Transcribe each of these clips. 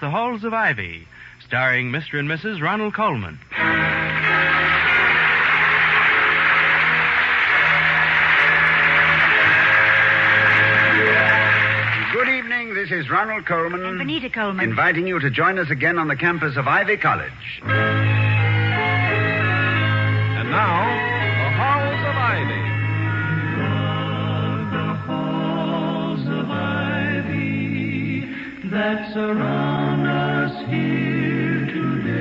The Halls of Ivy, starring Mr. and Mrs. Ronald Colman. Good evening, this is Ronald Colman. And Benita Colman. Inviting you to join us again on the campus of Ivy College. And now, the Halls of Ivy. The halls of ivy that surround us here today.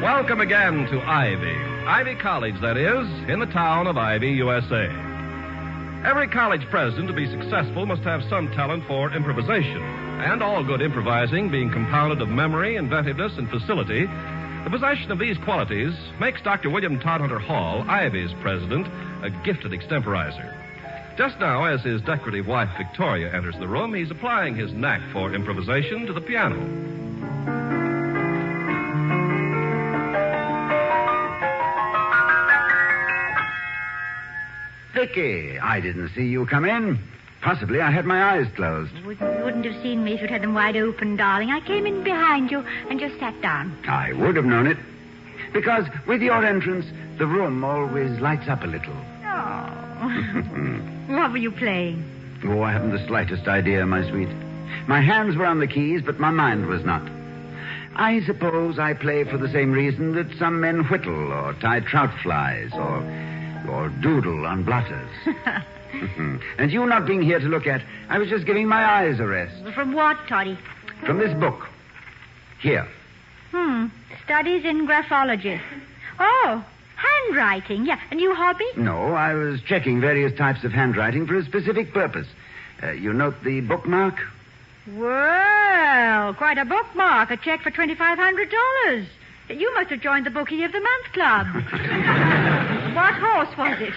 Welcome again to Ivy. Ivy College, that is, in the town of Ivy, USA. Every college president to be successful must have some talent for improvisation. And all good improvising being compounded of memory, inventiveness, and facility, the possession of these qualities makes Dr. William Todhunter Hall, Ivy's president, a gifted extemporizer. Just now, as his decorative wife, Victoria, enters the room, he's applying his knack for improvisation to the piano. Vicky, I didn't see you come in. Possibly I had my eyes closed. You wouldn't have seen me if you'd had them wide open, darling. I came in behind you and just sat down. I would have known it. Because with your entrance, the room always lights up a little. Oh. What were you playing? Oh, I haven't the slightest idea, my sweet. My hands were on the keys, but my mind was not. I suppose I play for the same reason that some men whittle or tie trout flies or doodle on blotters. And you not being here to look at, I was just giving my eyes a rest. From what, Toddy? From this book. Here. Studies in graphology. Oh, handwriting. Yeah, a new hobby? No, I was checking various types of handwriting for a specific purpose. You note the bookmark? Well, quite a bookmark. A check for $2,500. You must have joined the Bookie of the Month Club. What horse was it?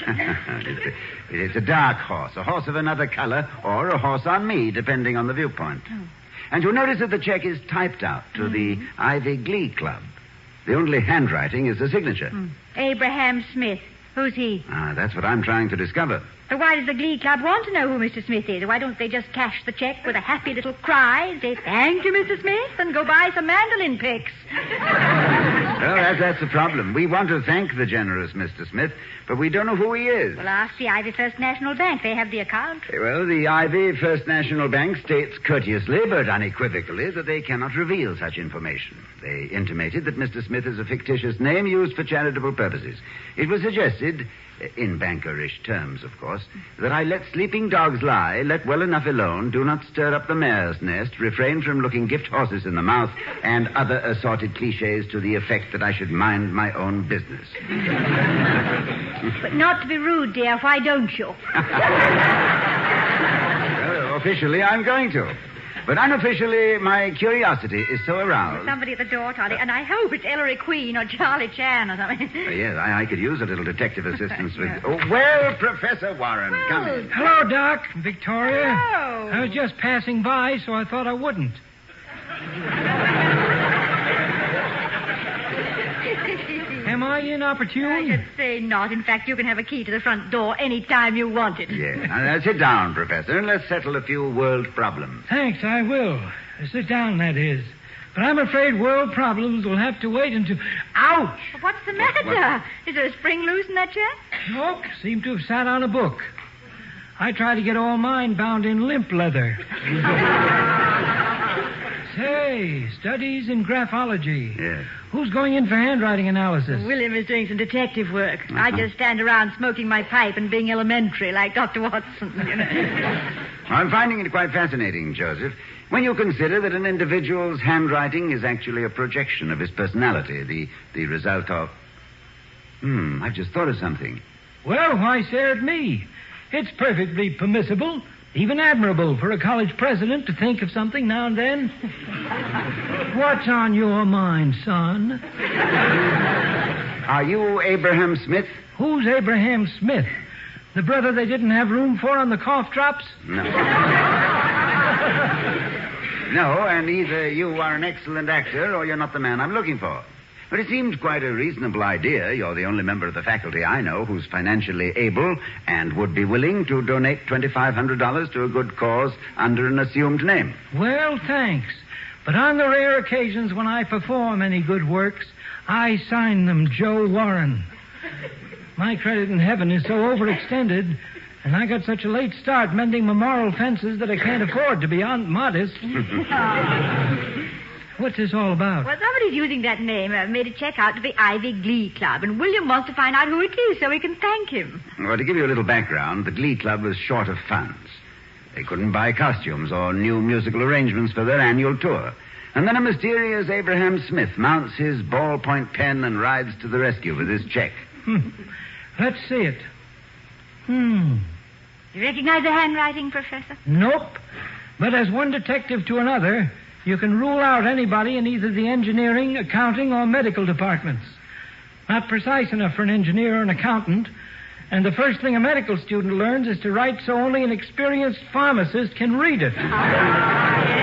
It's a dark horse, a horse of another color, or a horse on me, depending on the viewpoint. Oh. And you'll notice that the check is typed out to the Ivy Glee Club. The only handwriting is the signature. Abraham Smith. Who's he? That's what I'm trying to discover. But why does the Glee Club want to know who Mr. Smith is? Why don't they just cash the check with a happy little cry, say, "Thank you, Mr. Smith," and go buy some mandolin picks? Well, that's the problem. We want to thank the generous Mr. Smith, but we don't know who he is. Well, ask the Ivy First National Bank. They have the account. Well, the Ivy First National Bank states courteously but unequivocally that they cannot reveal such information. They intimated that Mr. Smith is a fictitious name used for charitable purposes. It was suggested, in bankerish terms, of course, that I let sleeping dogs lie, let well enough alone, do not stir up the mare's nest, refrain from looking gift horses in the mouth, and other assorted cliches to the effect that I should mind my own business. But not to be rude, dear, why don't you? Well, officially, I'm going to. But unofficially, my curiosity is so aroused. Somebody at the door, Toddy, and I hope it's Ellery Queen or Charlie Chan or something. Yes, I could use a little detective assistance with... Oh, well, Professor Warren, come in. Hello, Doc. Victoria. Hello. I was just passing by, so I thought I wouldn't. Am I inopportune? I should say not. In fact, you can have a key to the front door any time you want it. Yes. Now, sit down, Professor, and let's settle a few world problems. Thanks, I will. Sit down, that is. But I'm afraid world problems will have to wait until... Ouch! What's the matter? Is there a spring loose in that chair? Nope. Seem to have sat on a book. I try to get all mine bound in limp leather. Say, studies in graphology. Yes. Who's going in for handwriting analysis? William is doing some detective work. I just stand around smoking my pipe and being elementary like Dr. Watson, you know. I'm finding it quite fascinating, Joseph, when you consider that an individual's handwriting is actually a projection of his personality, the result of... I've just thought of something. Well, why stare at me? It's perfectly permissible, even admirable, for a college president to think of something now and then. What's on your mind, son? Are you Abraham Smith? Who's Abraham Smith? The brother they didn't have room for on the cough drops? No. No, and either you are an excellent actor or you're not the man I'm looking for. But it seemed quite a reasonable idea. You're the only member of the faculty I know who's financially able and would be willing to donate $2,500 to a good cause under an assumed name. Well, thanks. But on the rare occasions when I perform any good works, I sign them Joe Warren. My credit in heaven is so overextended, and I got such a late start mending memorial fences that I can't afford to be modest. What's this all about? Well, somebody's using that name, made a check out to the Ivy Glee Club, and William wants to find out who it is so he can thank him. Well, to give you a little background, the Glee Club was short of funds. They couldn't buy costumes or new musical arrangements for their annual tour. And then a mysterious Abraham Smith mounts his ballpoint pen and rides to the rescue with his check. Let's see it. You recognize the handwriting, Professor? Nope. But as one detective to another, you can rule out anybody in either the engineering, accounting, or medical departments. Not precise enough for an engineer or an accountant. And the first thing a medical student learns is to write so only an experienced pharmacist can read it. I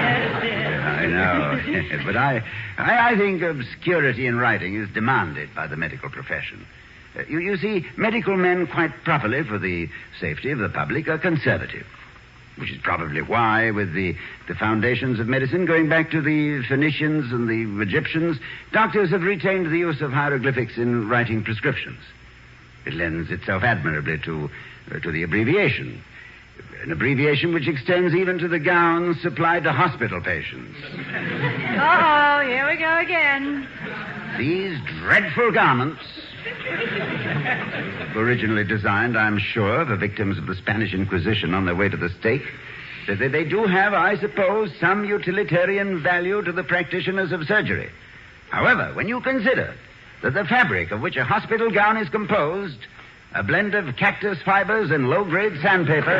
know. But I think obscurity in writing is demanded by the medical profession. You see, medical men, quite properly, for the safety of the public, are conservative. Which is probably why, with the foundations of medicine going back to the Phoenicians and the Egyptians, doctors have retained the use of hieroglyphics in writing prescriptions. It lends itself admirably to the abbreviation. An abbreviation which extends even to the gowns supplied to hospital patients. Uh-oh, here we go again. These dreadful garments, originally designed, I'm sure, for victims of the Spanish Inquisition on their way to the stake, they do have, I suppose, some utilitarian value to the practitioners of surgery. However, when you consider that the fabric of which a hospital gown is composed, a blend of cactus fibers and low-grade sandpaper,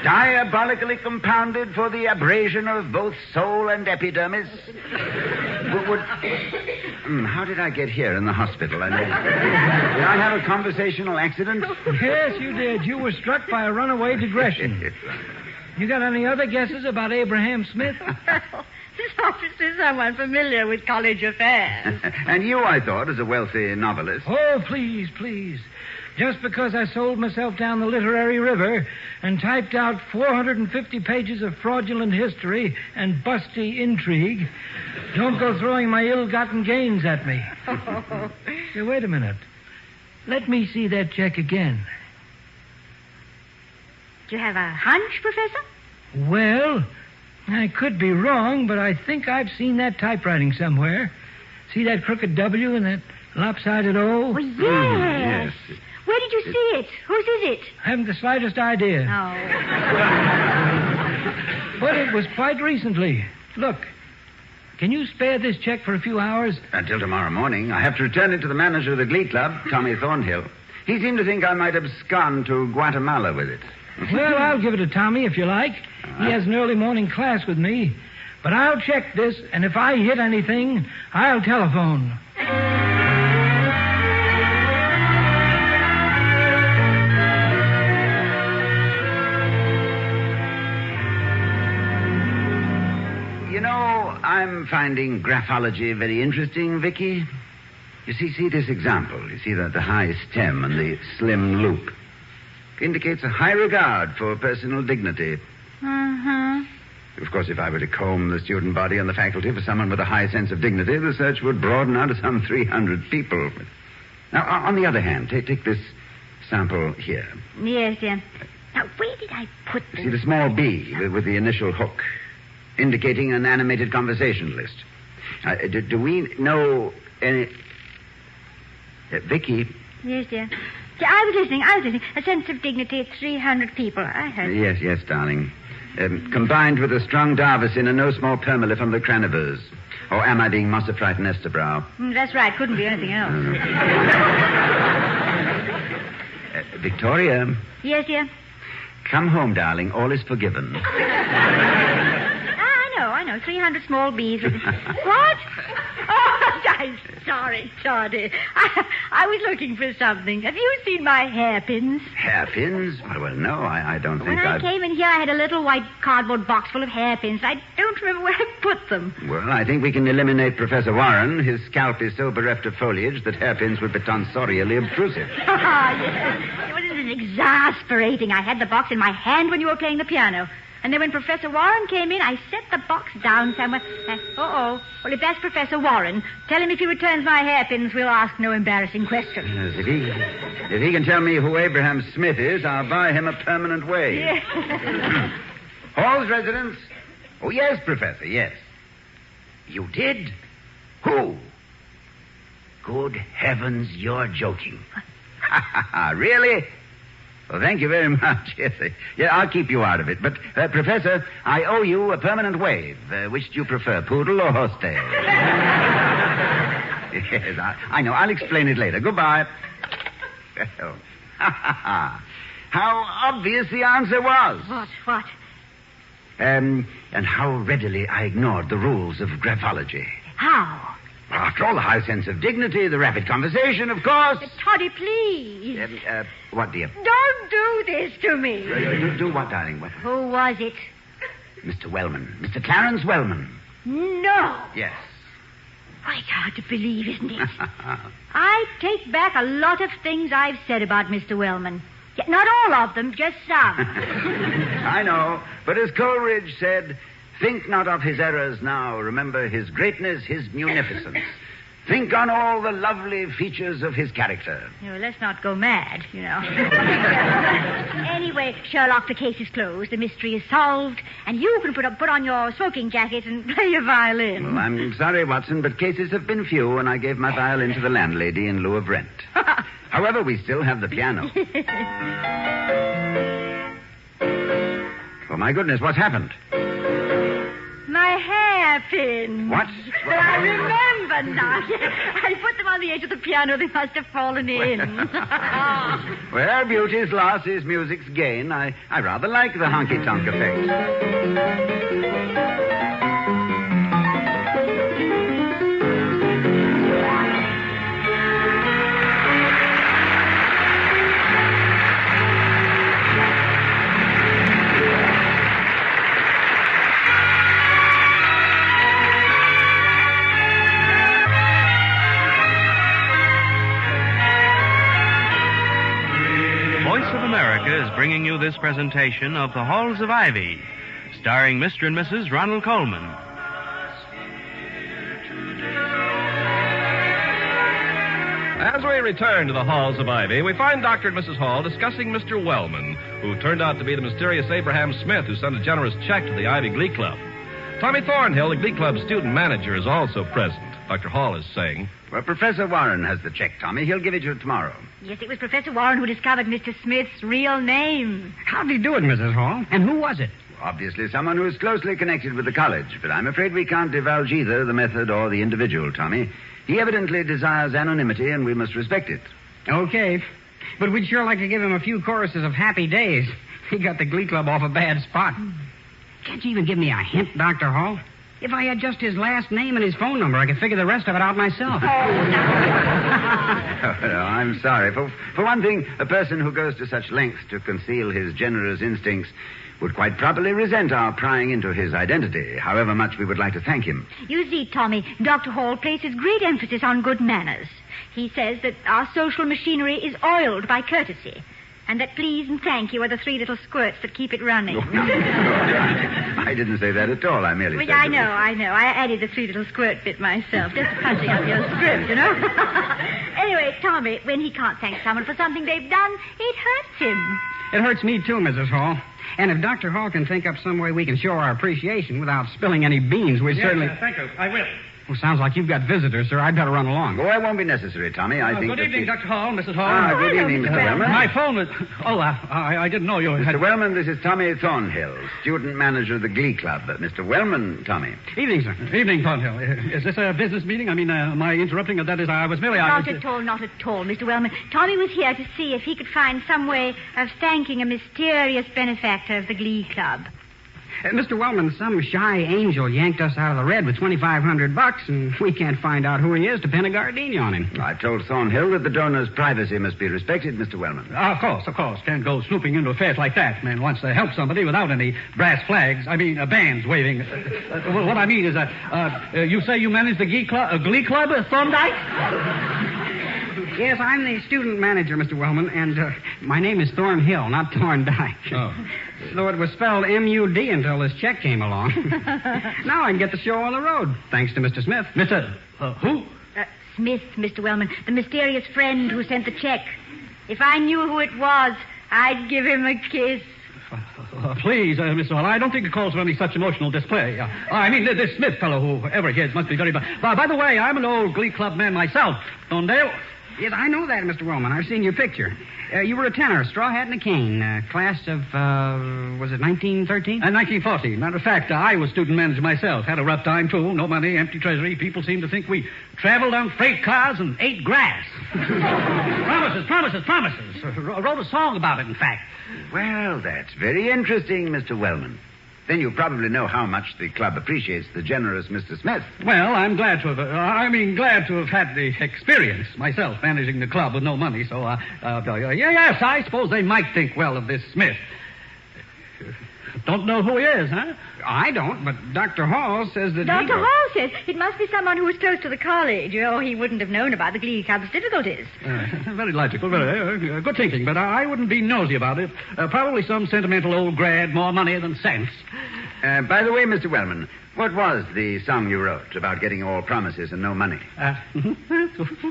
diabolically compounded for the abrasion of both soul and epidermis, how did I get here in the hospital? Did I have a conversational accident? Yes, you did. You were struck by a runaway digression. You got any other guesses about Abraham Smith? This officer is someone familiar with college affairs. And you, I thought, as a wealthy novelist. Oh, please, please. Just because I sold myself down the literary river and typed out 450 pages of fraudulent history and busty intrigue, don't go throwing my ill-gotten gains at me. Hey, wait a minute. Let me see that check again. Do you have a hunch, Professor? Well, I could be wrong, but I think I've seen that typewriting somewhere. See that crooked W and that lopsided O? Oh, yes. Yes. Where did you see it? Whose is it? I haven't the slightest idea. Oh. But it was quite recently. Look, can you spare this check for a few hours? Until tomorrow morning. I have to return it to the manager of the Glee Club, Tommy Thornhill. He seemed to think I might abscond to Guatemala with it. Well, I'll give it to Tommy if you like. He has an early morning class with me. But I'll check this, and if I hit anything, I'll telephone. You know, I'm finding graphology very interesting, Vicky. You see this example. You see the high stem and the slim loop. Indicates a high regard for personal dignity. Uh-huh. Of course, if I were to comb the student body on the faculty for someone with a high sense of dignity, the search would broaden out to some 300 people. Now, on the other hand, take this sample here. Yes, dear. Now, where did I put this? See the small B with the initial hook, indicating an animated conversationalist. Do we know any... Vicky? Yes, dear. Yeah, I was listening. A sense of dignity at 300 people. I heard. Yes, darling. Combined with a strong Darvison and no small permalif on the cranivers. Or am I being mossifright and Esterbrow? That's right. Couldn't be anything else. Victoria? Yes, dear? Come home, darling. All is forgiven. I know. 300 small bees. What? Oh, I'm sorry, Toddy. I was looking for something. Have you seen my hairpins? Hairpins? Well, no, I don't think When I came in here, I had a little white cardboard box full of hairpins. I don't remember where I put them. Well, I think we can eliminate Professor Warren. His scalp is so bereft of foliage that hairpins would be tonsorially obtrusive. Yes. It was exasperating. I had the box in my hand when you were playing the piano. And then when Professor Warren came in, I set the box down somewhere. Well, if that's Professor Warren, tell him if he returns my hairpins, we'll ask no embarrassing questions. Yes, if he can tell me who Abraham Smith is, I'll buy him a permanent wave. Yeah. Hall's residence? Oh, yes, Professor, yes. You did? Who? Good heavens, you're joking. Really? Well, thank you very much. Yes, I'll keep you out of it. But, Professor, I owe you a permanent wave. Which do you prefer, poodle or horse-tail? Yes, I know. I'll explain it later. Goodbye. How obvious the answer was. What? And how readily I ignored the rules of graphology. How? Well, after all, the high sense of dignity, the rapid conversation, of course. Toddy, please. What, dear? Don't do this to me. Do what, darling? What? Who was it? Mr. Wellman. Mr. Clarence Wellman. No. Yes. Quite hard to believe, isn't it? I take back a lot of things I've said about Mr. Wellman. Yet not all of them, just some. I know. But as Coleridge said, think not of his errors now. Remember his greatness, his munificence. Think on all the lovely features of his character. Let's not go mad, Anyway, Sherlock, the case is closed. The mystery is solved. And you can put on your smoking jacket and play your violin. Well, I'm sorry, Watson, but cases have been few, and I gave my violin to the landlady in lieu of rent. However, we still have the piano. Oh, my goodness, what's happened? My hairpins. What? I remember now. I put them on the edge of the piano. They must have fallen in. Well, beauty's loss is music's gain. I rather like the honky-tonk effect. America is bringing you this presentation of The Halls of Ivy, starring Mr. and Mrs. Ronald Colman. As we return to the Halls of Ivy, we find Dr. and Mrs. Hall discussing Mr. Wellman, who turned out to be the mysterious Abraham Smith who sent a generous check to the Ivy Glee Club. Tommy Thornhill, the Glee Club's student manager, is also present. Dr. Hall is saying... Well, Professor Warren has the check, Tommy. He'll give it to you tomorrow. Yes, it was Professor Warren who discovered Mr. Smith's real name. How did he do it, Mrs. Hall? And who was it? Obviously someone who is closely connected with the college, but I'm afraid we can't divulge either the method or the individual, Tommy. He evidently desires anonymity, and we must respect it. Okay. But we'd sure like to give him a few choruses of happy days. He got the Glee Club off a bad spot. Can't you even give me a hint, Dr. Hall? If I had just his last name and his phone number, I could figure the rest of it out myself. No, I'm sorry. For one thing, a person who goes to such lengths to conceal his generous instincts would quite properly resent our prying into his identity, however much we would like to thank him. You see, Tommy, Dr. Hall places great emphasis on good manners. He says that our social machinery is oiled by courtesy, and that please and thank you are the three little squirts that keep it running. Oh, no. I didn't say that at all. I merely said... I know. I added the three little squirt bit myself, just punching up your script, Anyway, Tommy, when he can't thank someone for something they've done, it hurts him. It hurts me too, Mrs. Hall. And if Dr. Hall can think up some way we can show our appreciation without spilling any beans, we'd certainly... Thank you. I will. Well, sounds like you've got visitors, sir. I'd better run along. Oh, it won't be necessary, Tommy. I think good evening, Dr. Hall, Mrs. Hall. Good evening, Mr. Wellman. My phone was... Oh, I didn't know you had... Mr. Wellman, this is Tommy Thornhill, student manager of the Glee Club. Mr. Wellman, Tommy. Evening, sir. Evening, Thornhill. Is this a business meeting? I mean, am I interrupting? That is, I was merely... Not at all, Mr. Wellman. Tommy was here to see if he could find some way of thanking a mysterious benefactor of the Glee Club. Mr. Wellman, some shy angel yanked us out of the red with $2,500, and we can't find out who he is to pin a gardenia on him. I told Thornhill that the donor's privacy must be respected, Mr. Wellman. Of course. Can't go snooping into affairs like that. Man wants to help somebody without any brass flags. I mean, bands waving. What I mean is, you say you manage the Glee Club, Thorndike? Yes, I'm the student manager, Mr. Wellman, and My name is Thornhill, not Thorndyke. Oh. Though it was spelled M-U-D until this check came along. Now I can get the show on the road, thanks to Mr. Smith. Mr. Who? Smith, Mr. Wellman, the mysterious friend who sent the check. If I knew who it was, I'd give him a kiss. Please, Mr. Hall, I don't think it calls for any such emotional display. I mean, this Smith fellow, whoever he is, must be very... By the way, I'm an old Glee Club man myself. Don Dale? Yes, I know that, Mr. Wellman. I've seen your picture. You were a tenor, straw hat and a cane. Class of, was it 1913? 1940. Matter of fact, I was student manager myself. Had a rough time, too. No money, empty treasury. People seemed to think we traveled on freight cars and ate grass. Promises. Wrote a song about it, in fact. Well, that's very interesting, Mr. Wellman. Then you probably know how much the club appreciates the generous Mr. Smith. Well, I'm glad to have had the experience myself managing the club with no money. So, yes, I suppose they might think well of this Smith. Don't know who he is, huh? I don't, but Dr. Hall says that Dr. Hall says it must be someone who is close to the college, or he wouldn't have known about the Glee Club's difficulties. Very logical, very good thinking, but I wouldn't be nosy about it. Probably some sentimental old grad, more money than sense. By the way, Mr. Wellman, what was the song you wrote about getting all promises and no money? That.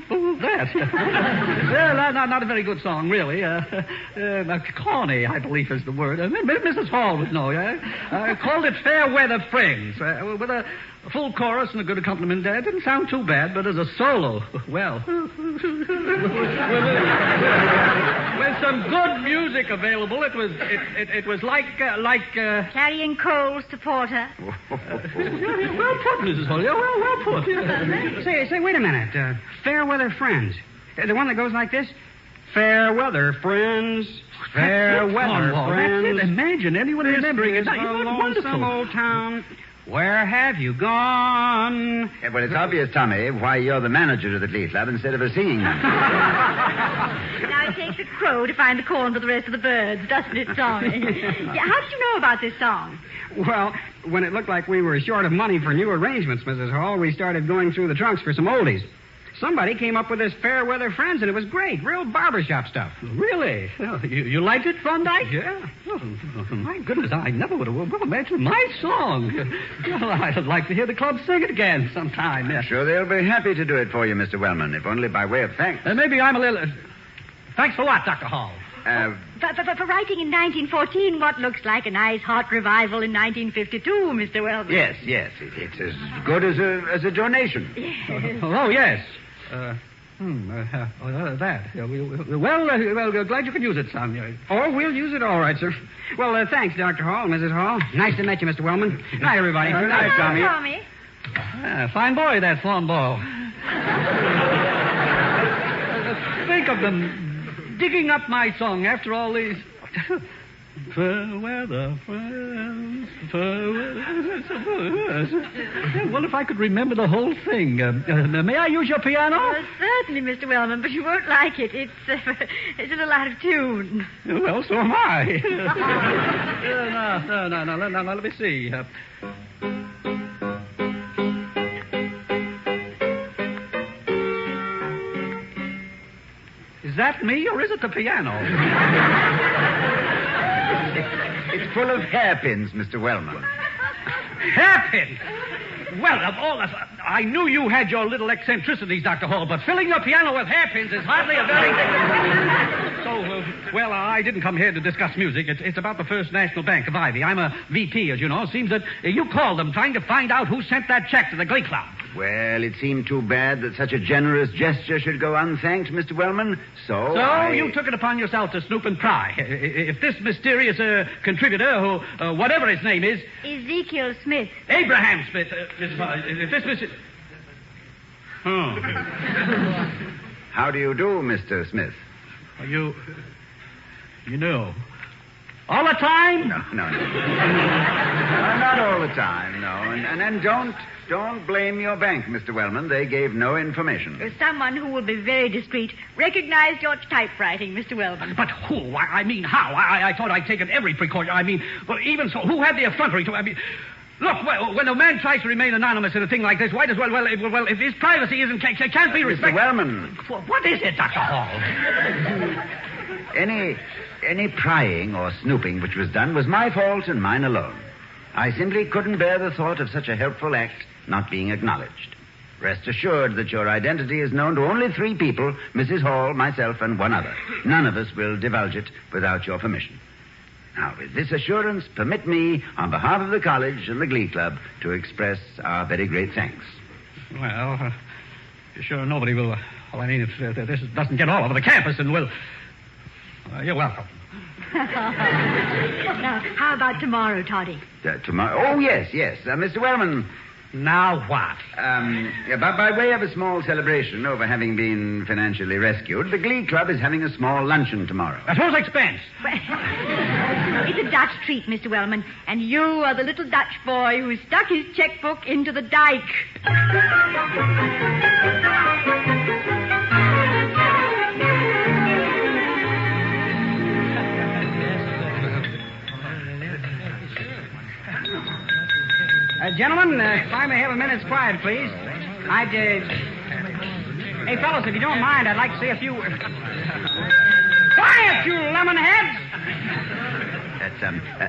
Well, not a very good song, really. Corny, I believe is the word. Mrs. Hall would know, yeah? Called it Fair Weather Friends, with a full chorus and a good accompaniment. It didn't sound too bad, but as a solo, well. With some good music available, it was like carrying coals to Porter. Well put, Mrs. Hall. Yeah, well put. Say, wait a minute. Fair Weather Friends. The one that goes like this? Fair weather friends. Fair weather friends. Imagine anyone remembering it. Lonesome old town. Where have you gone? Yeah, well, it's obvious, Tommy, why you're the manager of the Glee Club instead of a singing man. Now it takes a crow to find the corn for the rest of the birds, doesn't it, Tommy? How did you know about this song? Well, when it looked like we were short of money for new arrangements, Mrs. Hall, we started going through the trunks for some oldies. Somebody came up with this Fair Weather Friends, and it was great. Real barbershop stuff. Really? Well, you liked it, Thorndyke? Yeah. Oh, my goodness, I never would have imagined my song. Well, I'd like to hear the club sing it again sometime. I'm sure they'll be happy to do it for you, Mr. Wellman, if only by way of thanks. Maybe I'm a little... Thanks for what, Dr. Hall? For writing in 1914 what looks like a nice hot revival in 1952, Mr. Wellman. Yes. It's as good as a donation. Yes. Oh, yes. That. Well, glad you could use it, son. Oh, we'll use it all right, sir. Well, thanks, Dr. Hall, Mrs. Hall. Nice to meet you, Mr. Wellman. Night, everybody. Good night, Tommy. Fine boy, that Thornball. Think of them digging up my song after all these... Fair weather friends, fair weather... I wonder if I could remember the whole thing. May I use your piano? Certainly, Mr. Wellman, but you won't like it. It's a little out of tune. Well, so am I. No, let me see. Is that me, or is it the piano? It's full of hairpins, Mr. Wellman. Hairpins? Well, of all of... I knew you had your little eccentricities, Dr. Hall, but filling your piano with hairpins is hardly a very... Well, I didn't come here to discuss music. It's about the First National Bank of Ivy. I'm a VP, as you know. It seems that you called them trying to find out who sent that check to the Glee Club. Well, it seemed too bad that such a generous gesture should go unthanked, Mr. Wellman. So you took it upon yourself to snoop and pry. If this mysterious contributor, who, whatever his name is... Ezekiel Smith. Abraham Smith. If this Mr... Oh. How do you do, Mr. Smith? You know. All the time? No. Not all the time, no. And don't blame your bank, Mr. Wellman. They gave no information. Someone who will be very discreet recognized your typewriting, Mr. Wellman. But who? I mean, how? I thought I'd taken every precaution. I mean, well, even so, who had the effrontery to... Look, when a man tries to remain anonymous in a thing like this, why does... Well, if his privacy can't be respected... Mr. Wellman. What is it, Dr. Hall? Any prying or snooping which was done was my fault and mine alone. I simply couldn't bear the thought of such a helpful act not being acknowledged. Rest assured that your identity is known to only 3 people, Mrs. Hall, myself, and 1 other. None of us will divulge it without your permission. Now, with this assurance, permit me, on behalf of the college and the Glee Club, to express our very great thanks. Well, sure nobody will... Well, I mean, if this doesn't get all over the campus, and will... you're welcome. Now, how about tomorrow, Toddy? Tomorrow? Oh, yes. Mr. Wellman... Now what? By way of a small celebration over having been financially rescued, the Glee Club is having a small luncheon tomorrow. At whose expense? It's a Dutch treat, Mr. Wellman, and you are the little Dutch boy who stuck his checkbook into the dike. Gentlemen, if I may have a minute's quiet, please. Hey, fellas, if you don't mind, I'd like to say a few... Quiet, you lemonheads! That's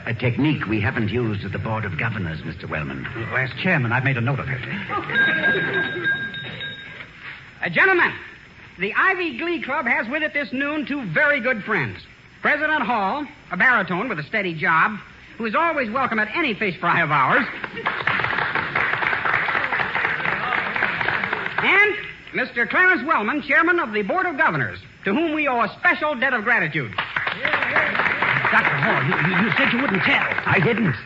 a technique we haven't used at the Board of Governors, Mr. Wellman. As chairman, I've made a note of it. Gentlemen, the Ivy Glee Club has with it this noon 2 very good friends. President Hall, a baritone with a steady job, who is always welcome at any fish fry of ours. And Mr. Clarence Wellman, chairman of the Board of Governors, to whom we owe a special debt of gratitude. Dr. Hall, you said you wouldn't tell. I didn't.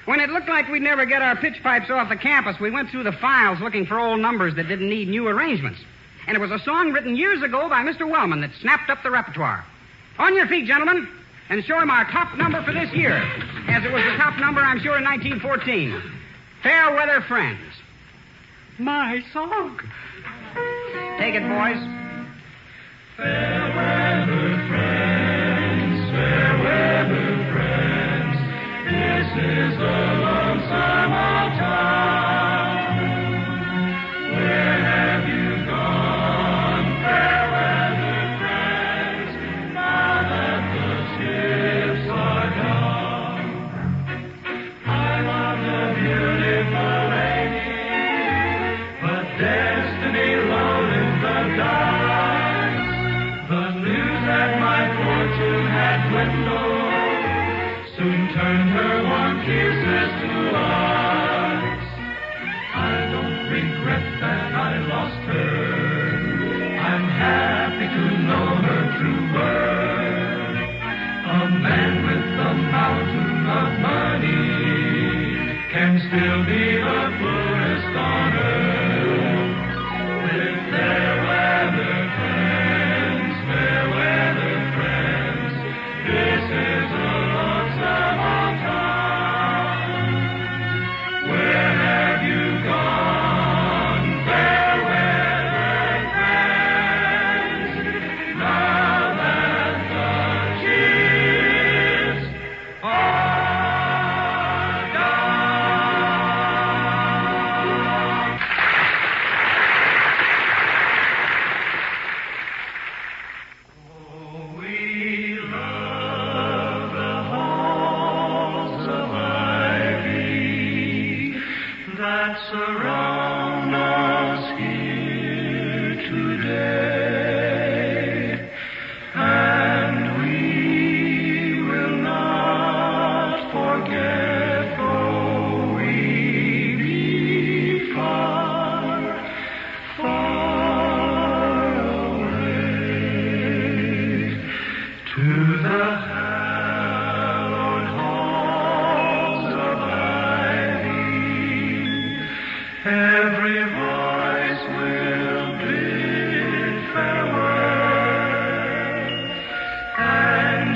When it looked like we'd never get our pitch pipes off the campus, we went through the files looking for old numbers that didn't need new arrangements. And it was a song written years ago by Mr. Wellman that snapped up the repertoire. On your feet, gentlemen, and show him our top number for this year, as it was the top number, I'm sure, in 1914. Fair Weather Friends. My song. Take it, boys. Fair weather friends, fair weather friends, this is the lonesome old town. Where have you gone, fair weather friends, now that the ships are gone? I love the beautiful lady, but destiny loaded the dice. The news that my fortune had dwindled soon turned her warm kisses to ice. I don't regret that I lost her. I'm happy to know her true worth. A man with a mountain of money can still be the poorest on earth. With fair weather friends, this is a lonesome old town. Where have you gone, fair weather friends, now that the ships are gone? Oh, we love the halls of ivy that surround us here today, and we will not forget, though we be far, far away, to the hallowed halls of ivy. Every voice will bid farewell, and